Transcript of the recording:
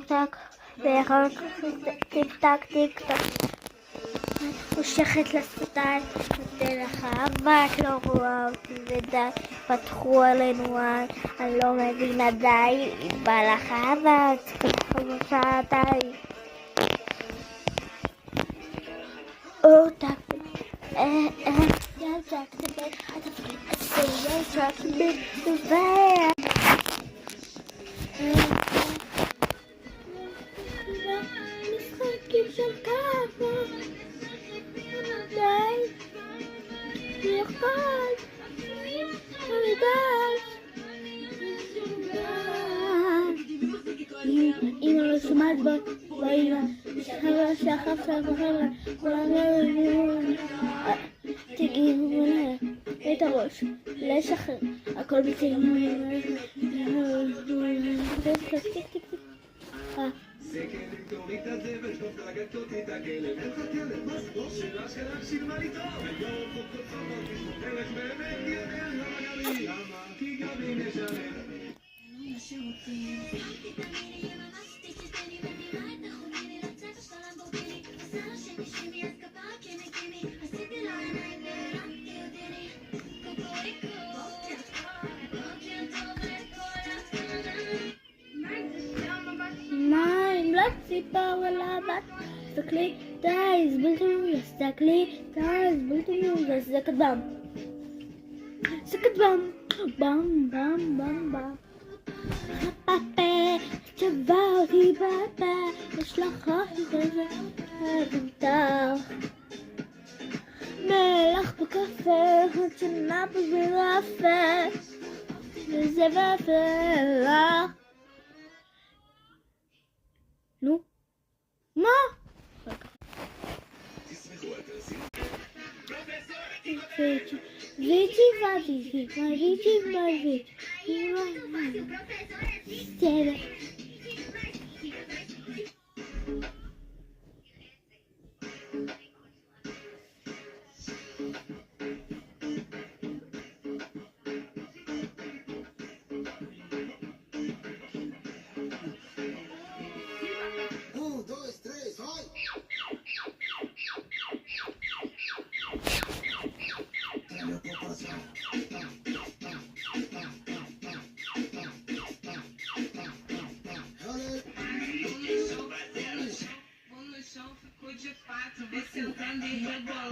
טק, ורק טיק טק טיק טק. מושכת לשפתיים, נותן לך אבק, לא רואה אותי ודי, פתחו עלינו עין, אני לא מבינה די, בא לך אבק, פתחו בשעתיים. טק, טק, משחקים של כמה די יחד אמא לא שומעת באמא שחף שבחלה תגידו מנה את הראש לשחרר הכל בצלם תוריד את הזבל, טוב דרגתות את הכלב איך הכלב? מה סבור שאלה שלך שילמה לי טוב היום פה כל צורות ערך באמת יודע למה גבי למה? כי גבי משלם לא משאיר אותי ציפר על הבת, תסתכלי, די, זבלתם, תסתכלי, די, זבלתם, זה כתבם. זה כתבם, בם, בם, בם, בם. הפה, צבע אותי בפה, יש לך חזה, אבנתך. מלח בקפה, חצ'נה בזרפה, וזה ופרח. נו? מה? Ficou de fato, vê sentando e rebola.